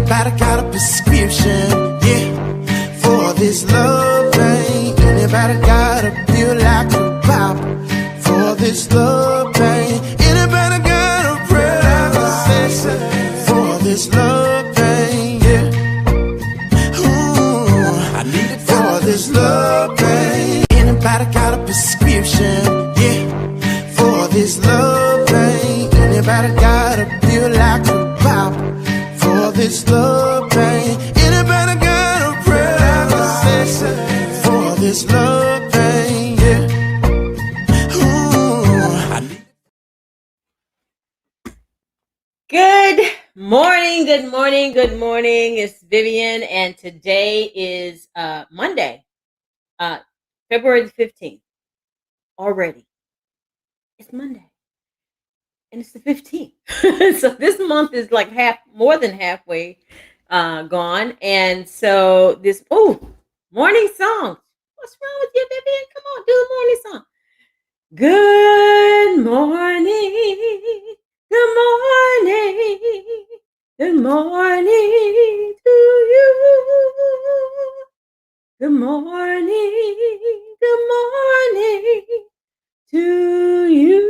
Anybody got a prescription, yeah, for this love pain? Anybody got a pill like a pop for this love pain? Anybody got a prayer like a session for this love pain, yeah? Ooh, I need it for this love pain. Anybody got a prescription, yeah, for this love pain? Anybody got a pill like a pop for this love pain? Anybody got a prayer like a session for this love pain, yeah? Ooh, I need. Good morning, good morning, good morning. It's Vivian, and today is Monday, February the 15th. Already. It's Monday. And it's the 15th. So this month is like more than halfway gone. And so morning song. What's wrong with you, Vivian? Come on, do the morning song. Good morning. Good morning. Good morning to you. Good morning. Good morning to you.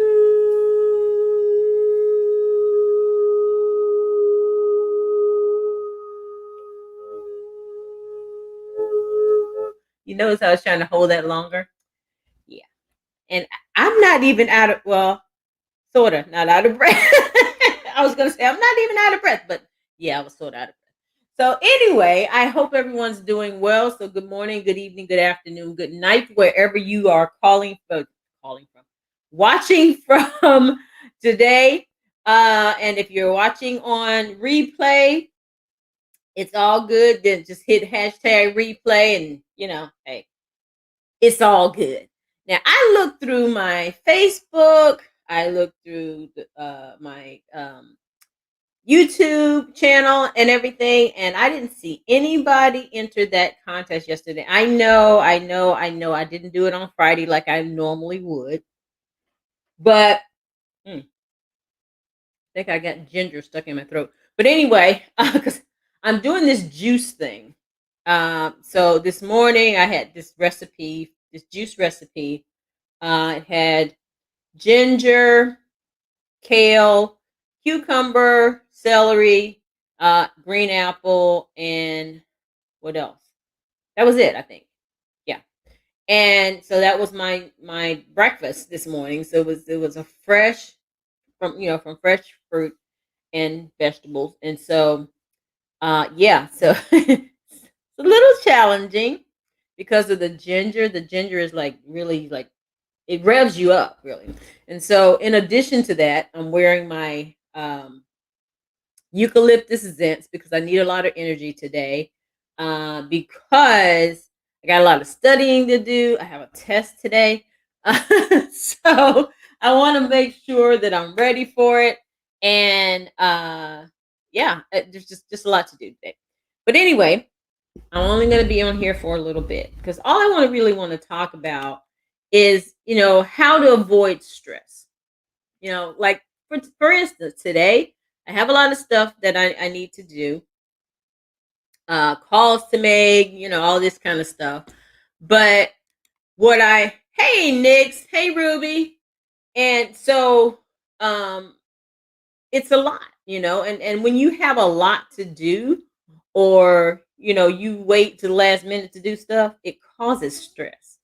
You notice I was trying to hold that longer? Yeah. And I'm not even sort of not out of breath. I was going to say I'm not even out of breath, but yeah, I was sort of out of breath. So anyway, I hope everyone's doing well. So good morning, good evening, good afternoon, good night, wherever you are watching from today. And if you're watching on replay, it's all good. Then just hit hashtag replay and, hey, it's all good. Now, I looked through my Facebook. I looked through my YouTube channel and everything, and I didn't see anybody enter that contest yesterday. I know. I didn't do it on Friday like I normally would, but I think I got ginger stuck in my throat. But anyway, because I'm doing this juice thing. So this morning I had this juice recipe. It had ginger, kale, cucumber, celery, green apple, and what else? That was it, I think. Yeah. And so that was my breakfast this morning. So it was a fresh from fresh fruit and vegetables. And so so it's a little challenging because of the ginger. The ginger is like really like it revs you up really. And so in addition to that, I'm wearing my eucalyptus scents because I need a lot of energy today. Because I got a lot of studying to do. I have a test today. So I want to make sure that I'm ready for it. And there's just a lot to do today. But anyway, I'm only going to be on here for a little bit because all I really want to talk about is, how to avoid stress. Like for instance, today I have a lot of stuff that I need to do, calls to make, all this kind of stuff. But hey Nix, hey Ruby, and so it's a lot, and when you have a lot to do, or you wait to the last minute to do stuff, it causes stress.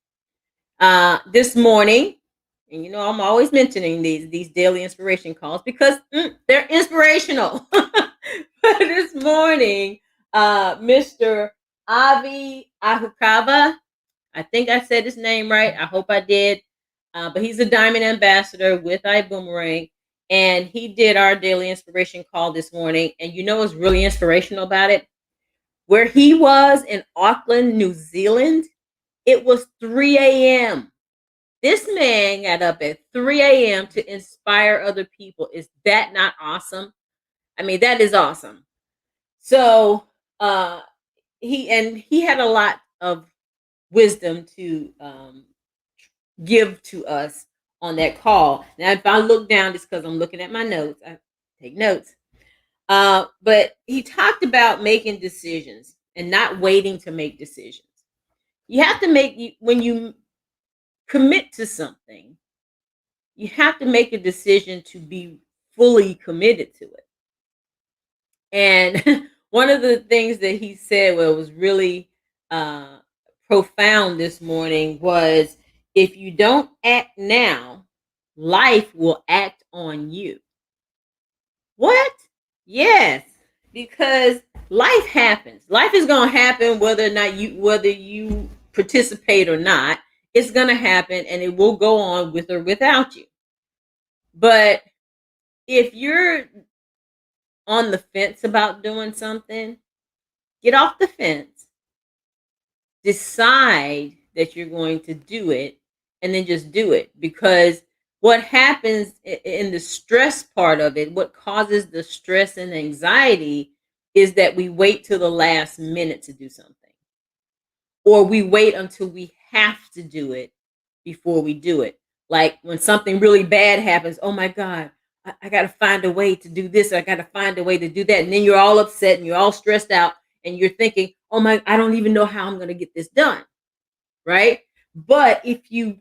This morning, and I'm always mentioning these daily inspiration calls because they're inspirational. But this morning, Mr. Ami AhoKava, I think I said his name right. I hope I did. But he's a Diamond Ambassador with iBuumerang, and he did our daily inspiration call this morning. And what's really inspirational about it? Where he was in Auckland, New Zealand, it was 3 a.m. This man got up at 3 a.m. to inspire other people. Is that not awesome? I mean, that is awesome. So he had a lot of wisdom to give to us on that call. Now, if I look down, just because I'm looking at my notes, I take notes. But he talked about making decisions and not waiting to make decisions. You have to when you commit to something, you have to make a decision to be fully committed to it. And one of the things that he said, well, was really uh, profound this morning was, if you don't act now, life will act on you. What? Yes, because life happens. Life is going to happen whether you participate or not. It's going to happen, and it will go on with or without you. But if you're on the fence about doing something, get off the fence, decide that you're going to do it, and then just do it. Because what happens in the stress part of it, what causes the stress and anxiety, is that we wait till the last minute to do something, or we wait until we have to do it before we do it. Like when something really bad happens, oh my God, I got to find a way to do this. I got to find a way to do that. And then you're all upset and you're all stressed out and you're thinking, oh my, I don't even know how I'm going to get this done. Right. But if you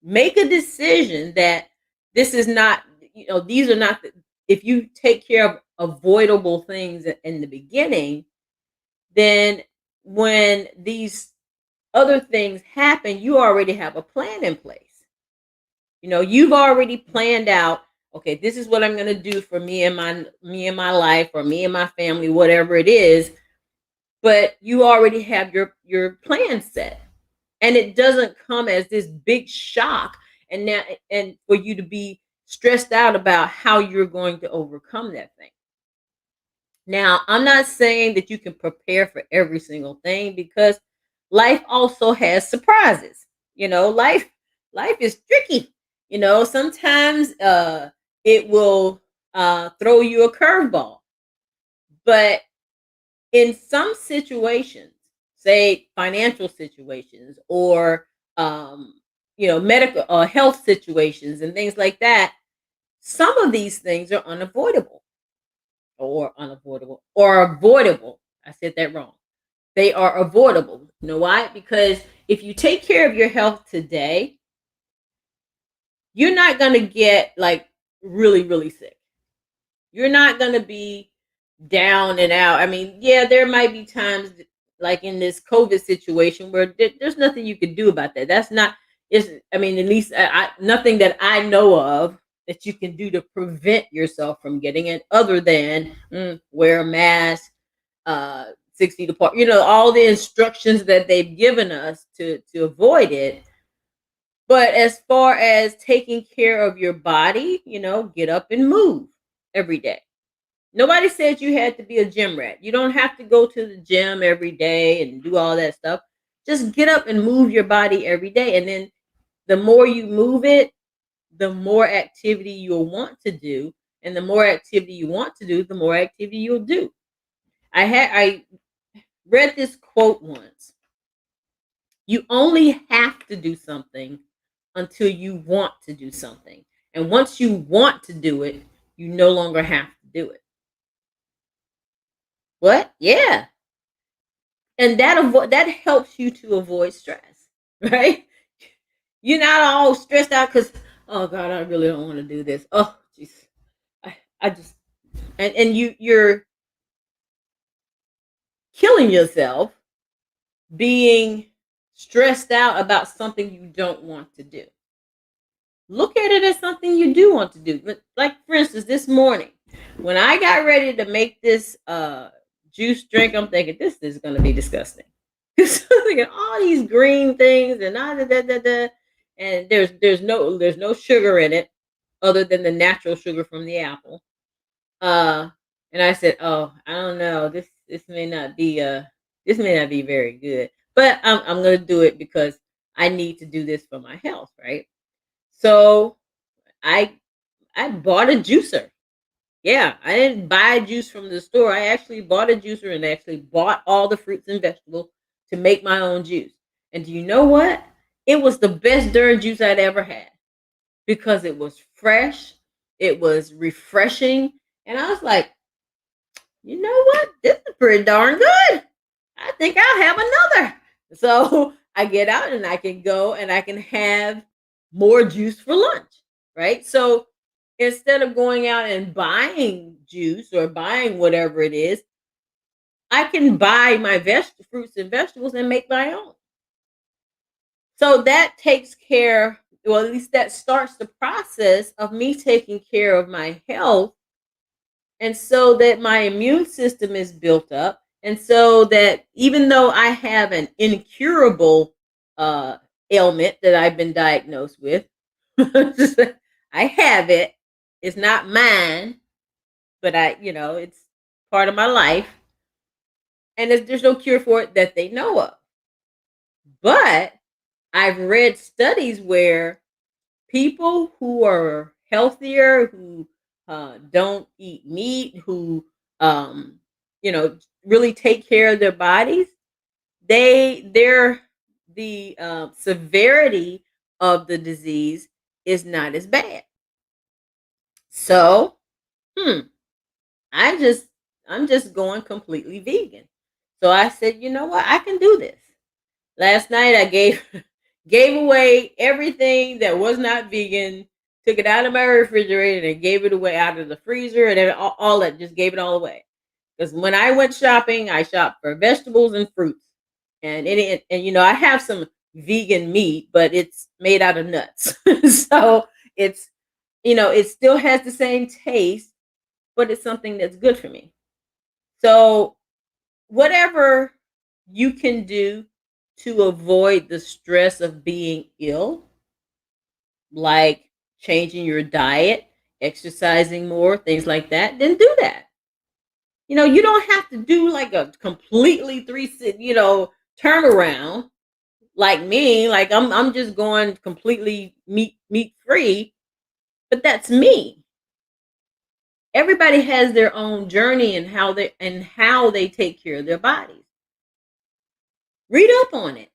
make a decision that this is not, these are not, if you take care of avoidable things in the beginning, then when these other things happen, you already have a plan in place. You've already planned out, okay, this is what I'm going to do for me and my life, or me and my family, whatever it is. But you already have your plan set, and it doesn't come as this big shock, and for you to be stressed out about how you're going to overcome that thing. Now, I'm not saying that you can prepare for every single thing, because life also has surprises. Life is tricky. Sometimes it will throw you a curveball. But in some situations, say financial situations, or medical health situations and things like that, some of these things are unavoidable or avoidable. I said that wrong. They are avoidable. You know why? Because if you take care of your health today, you're not going to get like really, really sick. You're not going to be down and out. I mean, yeah, there might be times like in this COVID situation where there's nothing you can do about that. That's not, at least nothing that I know of that you can do to prevent yourself from getting it, other than wear a mask, 6 feet apart, all the instructions that they've given us to avoid it. But as far as taking care of your body, get up and move every day. Nobody said you had to be a gym rat. You don't have to go to the gym every day and do all that stuff. Just get up and move your body every day. And then the more you move it, the more activity you'll want to do. And the more activity you want to do, the more activity you'll do. I read this quote once. You only have to do something until you want to do something. And once you want to do it, you no longer have to do it. What? Yeah. And that helps you to avoid stress, right? You're not all stressed out because, oh God, I really don't want to do this. Oh, jeez. I just, and you're killing yourself being stressed out about something you don't want to do. Look at it as something you do want to do. But like, for instance, this morning, when I got ready to make this juice drink, I'm thinking, this is going to be disgusting. I'm thinking all these green things and and there's no sugar in it other than the natural sugar from the apple. And I said, oh, I don't know, this may not be very good, but I'm gonna do it because I need to do this for my health, right? So I bought a juicer. Yeah, I didn't buy juice from the store. I actually bought a juicer and actually bought all the fruits and vegetables to make my own juice. And do you know what? It was the best darn juice I'd ever had, because it was fresh, it was refreshing, and I was like, you know what? This is pretty darn good. I think I'll have another. So I get out and I can go and I can have more juice for lunch, right? So instead of going out and buying juice or buying whatever it is, I can buy my fruits and vegetables and make my own. So that takes care, well, at least that starts the process of me taking care of my health, and so that my immune system is built up, and so that even though I have an incurable uh ailment that I've been diagnosed with, I have it. It's not mine, but it's part of my life, and there's no cure for it that they know of. But I've read studies where people who are healthier, who don't eat meat, who really take care of their bodies, their the severity of the disease is not as bad. So, hmm, I just I'm just going completely vegan. So I said, you know what, I can do this. Last night I gave gave away everything that was not vegan, took it out of my refrigerator and gave it away out of the freezer, and then all that, just gave it all away. Because when I went shopping, I shopped for vegetables and fruits. And I have some vegan meat, but it's made out of nuts. So it's it still has the same taste, but it's something that's good for me. So whatever you can do to avoid the stress of being ill, like changing your diet, exercising more, things like that, then do that. You don't have to do like a completely turnaround like me. Like I'm just going completely meat free, but that's me. Everybody has their own journey and how they take care of their bodies. Read up on it.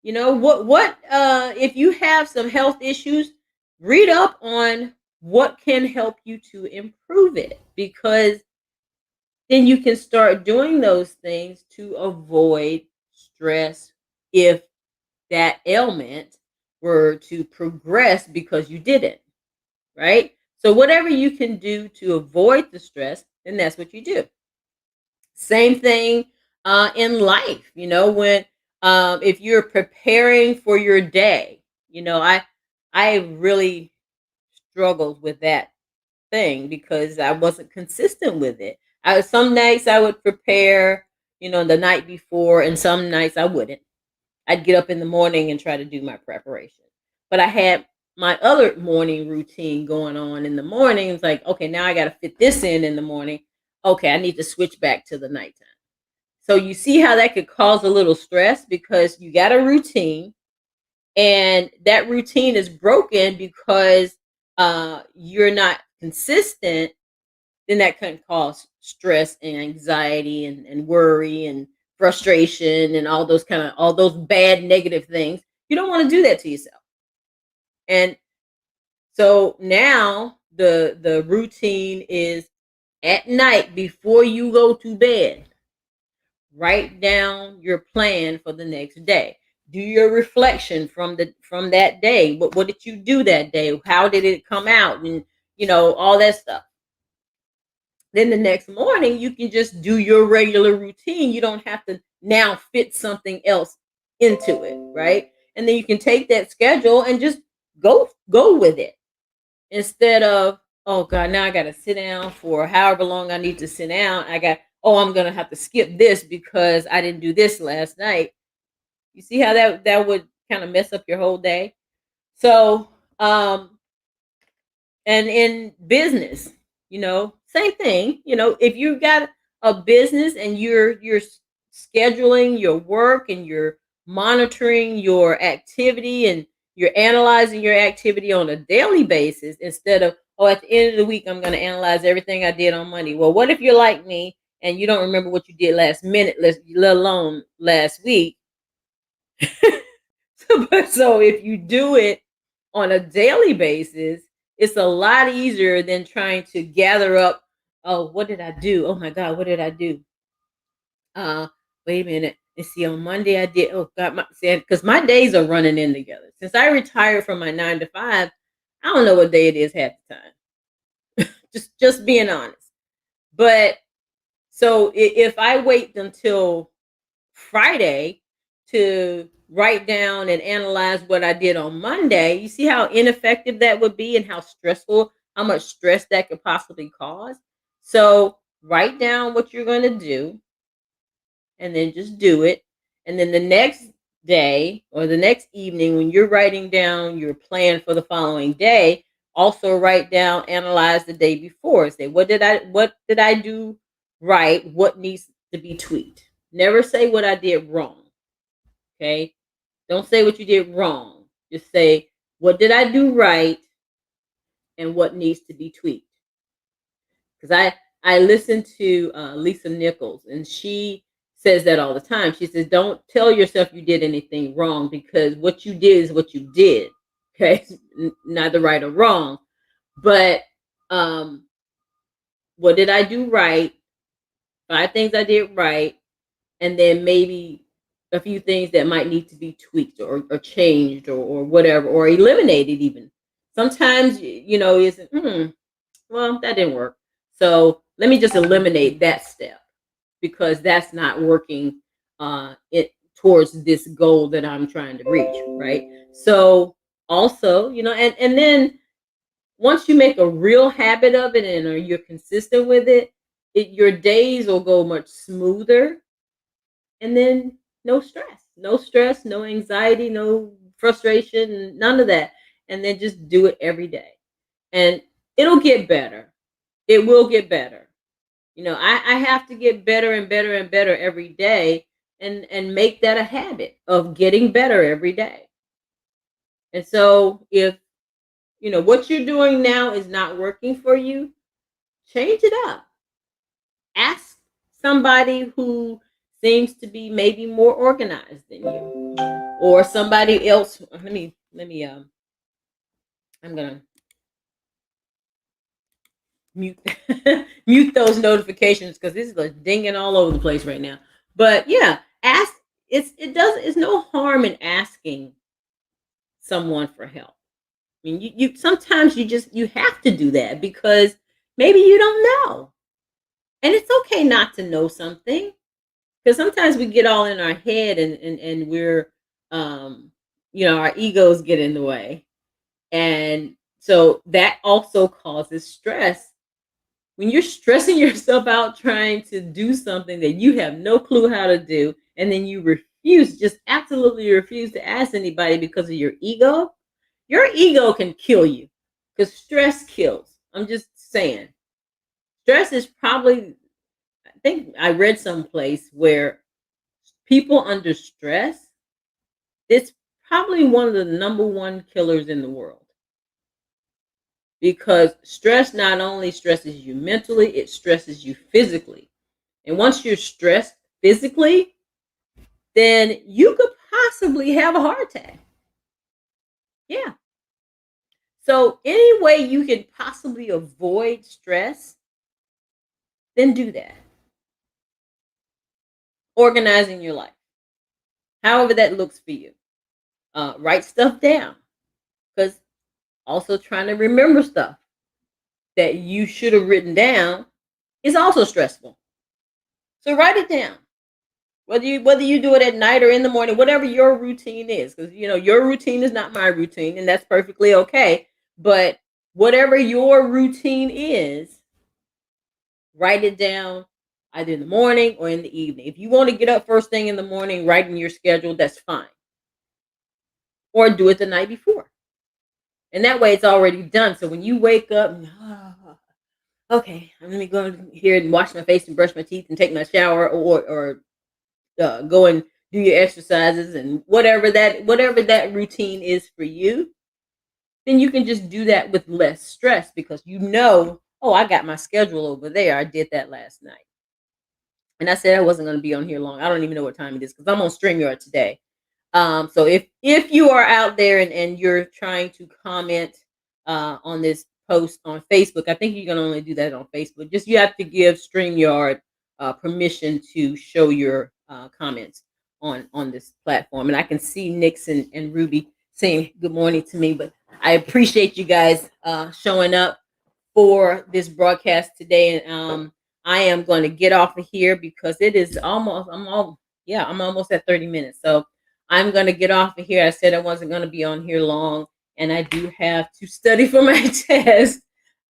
If you have some health issues, read up on what can help you to improve it, because then you can start doing those things to avoid stress if that ailment were to progress because you didn't, right? So whatever you can do to avoid the stress, then that's what you do. Same thing in life, when if you're preparing for your day, I really struggled with that thing because I wasn't consistent with it. Some nights I would prepare, the night before, and some nights I wouldn't. I'd get up in the morning and try to do my preparation. But I had my other morning routine going on in the morning. It's like, okay, now I got to fit this in the morning. Okay, I need to switch back to the nighttime. So you see how that could cause a little stress because you got a routine, and that routine is broken because you're not consistent. Then that can cause stress and anxiety and worry and frustration and all those bad negative things. You don't want to do that to yourself. And so now the routine is at night before you go to bed. Write down your plan for the next day. Do your reflection from that day. What did you do that day? How did it come out? And all that stuff. Then the next morning you can just do your regular routine. You don't have to now fit something else into it, right? And then you can take that schedule and just go with it, instead of, oh god, now I got to sit down for however long I need to sit down. I'm going to have to skip this because I didn't do this last night. You see how that would kind of mess up your whole day. So and in business, same thing. If you got a business and you're scheduling your work and you're monitoring your activity and you're analyzing your activity on a daily basis, instead of, oh, at the end of the week I'm going to analyze everything I did on Monday. Well, what if you're like me and you don't remember what you did last minute, let alone last week? So if you do it on a daily basis, it's a lot easier than trying to gather up Oh, what did I do? Oh my God, what did I do? Uh, Wait a minute. And see, on Monday I did. Oh God, because my days are running in together. Since I retired from my 9 to 5, I don't know what day it is half the time. Just being honest. But so if I wait until Friday to write down and analyze what I did on Monday, you see how ineffective that would be and how stressful, how much stress that could possibly cause. So write down what you're going to do and then just do it. And then the next day or the next evening, when you're writing down your plan for the following day, also write down, analyze the day before. Say, what did I do right? What needs to be tweaked? Never say what I did wrong. Okay. Don't say what you did wrong. Just say, what did I do right and what needs to be tweaked? Because I listen to Lisa Nichols, and she says that all the time. She says, "Don't tell yourself you did anything wrong because what you did is what you did. Okay, neither right or wrong. But um, what did I do right? 5 things I did right, and then maybe a few things that might need to be tweaked or changed or whatever or eliminated even. Sometimes is well, that didn't work. So let me just eliminate that step because that's not working it towards this goal that I'm trying to reach, right? So also, and then once you make a real habit of it and or you're consistent with it, your days will go much smoother, and then no stress, no anxiety, no frustration, none of that. And then just do it every day. And it'll get better. It will get better. I have to get better and better and better every day and make that a habit of getting better every day. And so if what you're doing now is not working for you, change it up. Ask somebody who seems to be maybe more organized than you or somebody else. Let me I'm gonna mute mute those notifications because this is like dinging all over the place right now. But yeah, ask. It's no harm in asking someone for help. I mean, you sometimes you have to do that because maybe you don't know, and it's okay not to know something because sometimes we get all in our head and we're our egos get in the way, and so that also causes stress when you're stressing yourself out trying to do something that you have no clue how to do, and then you just absolutely refuse to ask anybody because of your ego can kill you because stress kills. I'm just saying. Stress is probably, I think I read someplace where people under stress, it's probably one of the number one killers in the world because stress not only stresses you mentally, it stresses you physically. And once you're stressed physically, then you could possibly have a heart attack. Yeah. So any way you can possibly avoid stress, then do that. Organizing your life, however that looks for you. Write stuff down because also trying to remember stuff that you should have written down is also stressful. So write it down. Whether you do it at night or in the morning, whatever your routine is, because your routine is not my routine, and that's perfectly okay. But whatever your routine is, write it down either in the morning or in the evening. If you want to get up first thing in the morning, write in your schedule, that's fine. Or do it the night before. And that way it's already done. So when you wake up, okay, let me go here and wash my face and brush my teeth and take my shower or go and do your exercises and whatever that routine is for you, then you can just do that with less stress because oh, I got my schedule over there. I did that last night. And I said I wasn't going to be on here long. I don't even know what time it is because I'm on StreamYard today. So if you are out there and you're trying to comment on this post on Facebook. I think you can only do that on Facebook. Just you have to give StreamYard permission to show your comments on this platform. And I can see Nixon and Ruby saying good morning to me, but I appreciate you guys showing up for this broadcast today. And I am going to get off of here because it is almost, I'm almost at 30 minutes. So I'm going to get off of here. I said I wasn't going to be on here long, and I do have to study for my test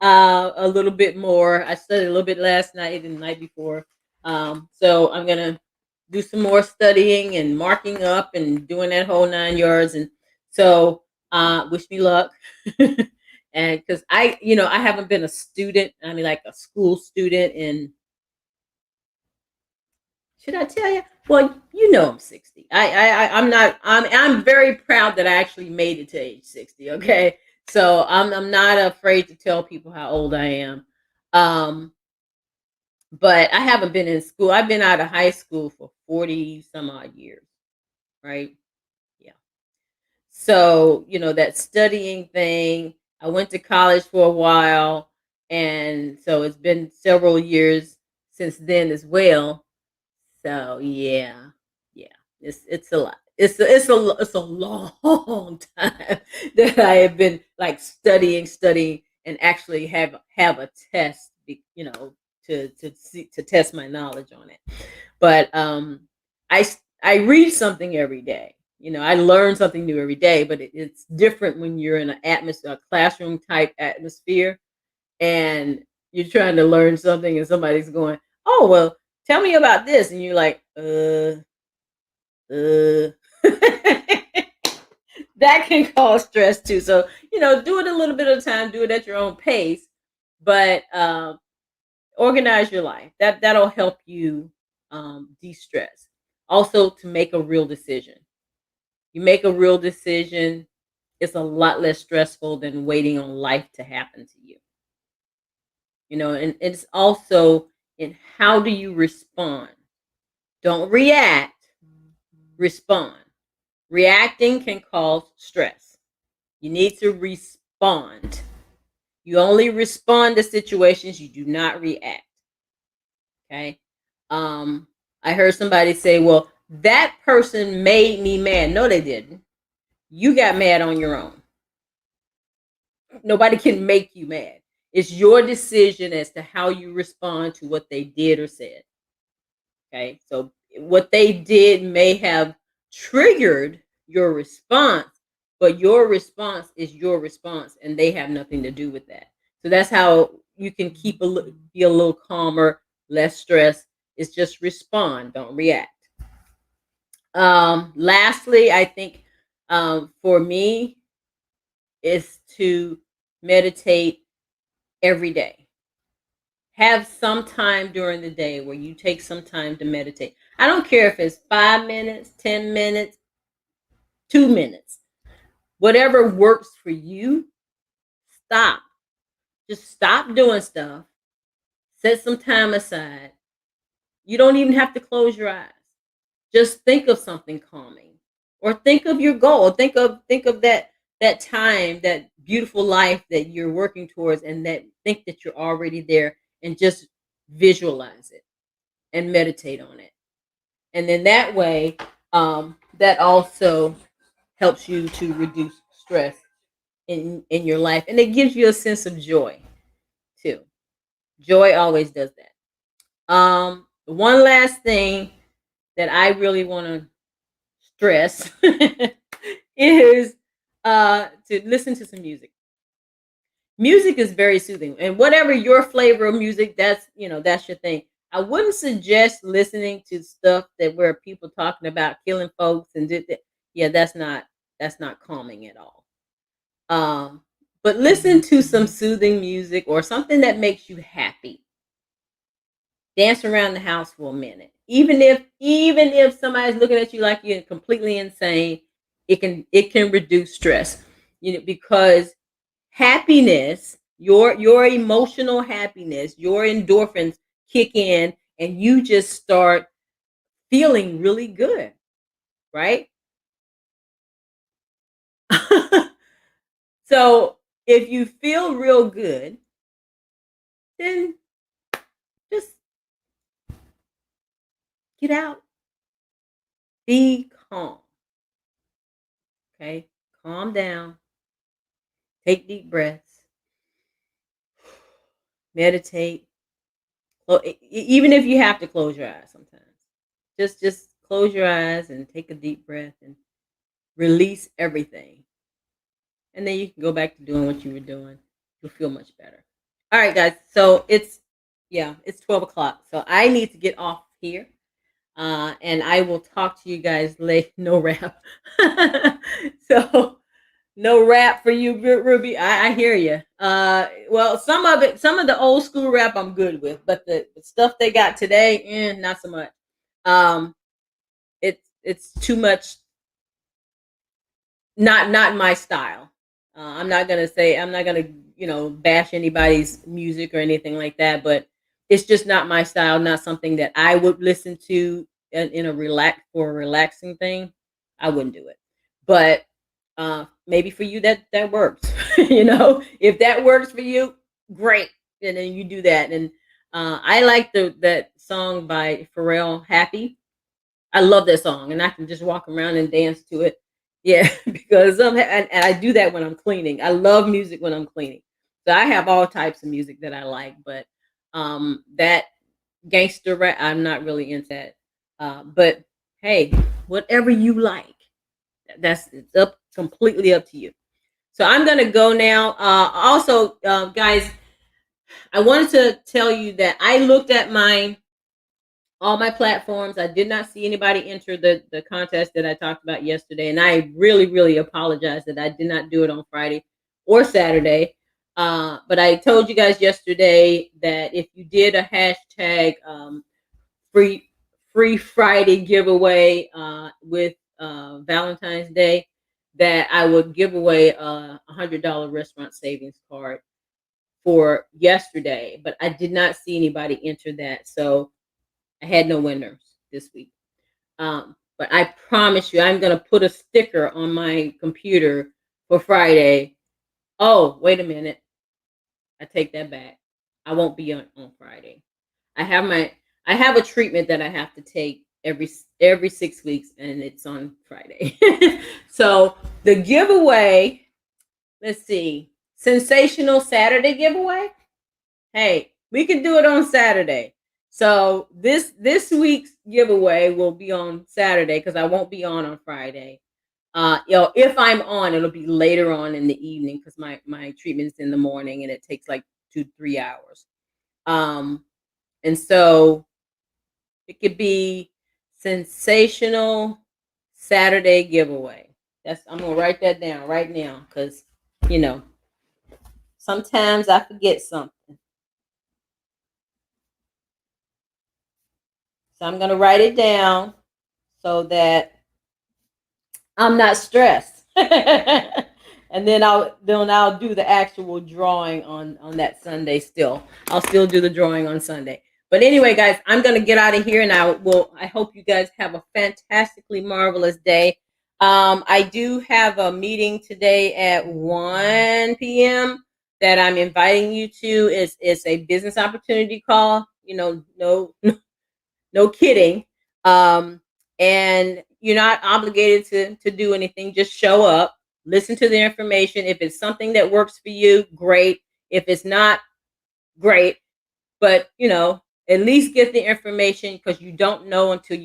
a little bit more. I studied a little bit last night and the night before. So I'm going to do some more studying and marking up and doing that whole 9 yards. And so wish me luck. And because I haven't been a student, I mean, like a school student in, should I tell you? Well, I'm 60. I'm very proud that I actually made it to age 60. Okay. So I'm not afraid to tell people how old I am. But I haven't been in school. I've been out of high school for 40 some odd years. Right. Yeah. So, that studying thing, I went to college for a while. And so it's been several years since then as well. So yeah, it's a lot. It's a long time that I have been like studying, and actually have a test, to test my knowledge on it. But I read something every day. I learn something new every day, but it's different when you're in a classroom type atmosphere, and you're trying to learn something, and somebody's going, "Oh, well, tell me about this," and you're like, uh. That can cause stress too. So, do it a little bit at a time, do it at your own pace, but organize your life. That'll help you de-stress. Also, to make a real decision. You make a real decision, it's a lot less stressful than waiting on life to happen to you. And it's also in how do you respond. Don't react, respond. Reacting can cause stress. You need to respond. You only respond to situations, you do not react. Okay. I heard somebody say, well, that person made me mad. No, they didn't. You got mad on your own. Nobody can make you mad. It's your decision as to how you respond to what they did or said. Okay. So what they did may have triggered your response, but your response is your response, and they have nothing to do with that. So that's how you can be a little calmer, less stressed. It's just respond, don't react. Lastly, I think for me is to meditate every day. Have some time during the day where you take some time to meditate. I don't care if it's 5 minutes, 10 minutes, 2 minutes. Whatever works for you, stop. Just stop doing stuff. Set some time aside. You don't even have to close your eyes. Just think of something calming, or think of your goal. Think of that time, that beautiful life that you're working towards, and think that you're already there, and just visualize it and meditate on it. And then that way, that also helps you to reduce stress in your life, and it gives you a sense of joy too. Joy always does that. One last thing that I really want to stress is to listen to some music. Music is very soothing, and whatever your flavor of music, that's your thing. I wouldn't suggest listening to stuff where people talking about killing folks and did that. Yeah, that's not calming at all. But listen to some soothing music or something that makes you happy. Dance around the house for a minute. Even if somebody's looking at you like you're completely insane, it can reduce stress. Because happiness, your emotional happiness, your endorphins kick in, and you just start feeling really good, right? So if you feel real good, then just get out. Be calm. Okay? Calm down. Take deep breaths. Meditate. Even if you have to close your eyes sometimes. Just close your eyes and take a deep breath and release everything. And then you can go back to doing what you were doing. You'll feel much better. All right, guys. So it's 12 o'clock. So I need to get off here. And I will talk to you guys later. No rap. So no rap for you, Ruby. I hear you. Well, some of the old school rap I'm good with, but the stuff they got today, not so much. Um, it's too much. Not my style. I'm not gonna bash anybody's music or anything like that, but it's just not my style. Not something that I would listen to in a relaxing thing. I wouldn't do it, but maybe for you that works. If that works for you, great, and then you do that. And I like that song by Pharrell, Happy. I love that song, and I can just walk around and dance to it. Yeah, because and I do that when I'm cleaning. I love music when I'm cleaning. So I have all types of music that I like, but that gangster rap, I'm not really into that. But hey, whatever you like, it's up completely up to you. So I'm gonna go now. Also, guys, I wanted to tell you that I looked at all my platforms. I did not see anybody enter the contest that I talked about yesterday, and I really, really apologize that I did not do it on Friday or Saturday. But I told you guys yesterday that if you did a hashtag free free Friday giveaway with Valentine's Day, that I would give away a $100 restaurant savings card for yesterday. But I did not see anybody enter that, so I had no winners this week. But I promise you, I'm going to put a sticker on my computer for Friday. Oh, wait a minute. I take that back. I won't be on Friday. I have a treatment that I have to take every 6 weeks, and it's on Friday. So the giveaway, let's see, sensational Saturday giveaway. Hey, we can do it on Saturday. So this week's giveaway will be on Saturday because I won't be on Friday. If I'm on, it'll be later on in the evening because my treatment's in the morning and it takes like 2-3 hours. And so it could be sensational Saturday giveaway. I'm gonna write that down right now because sometimes I forget something. So I'm going to write it down so that I'm not stressed. And then I'll do the actual drawing on that Sunday still. I'll still do the drawing on Sunday. But anyway, guys, I'm going to get out of here, and I hope you guys have a fantastically marvelous day. I do have a meeting today at 1 p.m. that I'm inviting you to. It's a business opportunity call. No kidding. And you're not obligated to do anything. Just show up, listen to the information. If it's something that works for you, great. If it's not, great. But at least get the information because you don't know until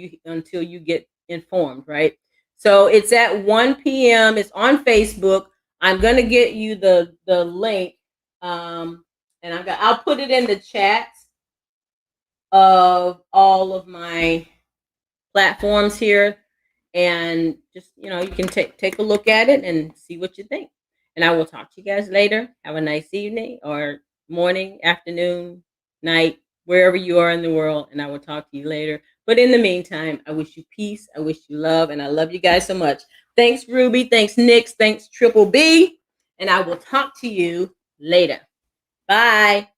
you get informed, right? So it's at 1 p.m. It's on Facebook. I'm gonna get you the link, and I'll put it in the chat of all of my platforms here, and just you can take a look at it and see what you think. And I will talk to you guys later. Have a nice evening or morning, afternoon, night, wherever you are in the world, and I will talk to you later. But in the meantime, I wish you peace, I wish you love, and I love you guys so much. Thanks, Ruby. Thanks, Nix. Thanks, Triple B. And I will talk to you later. Bye.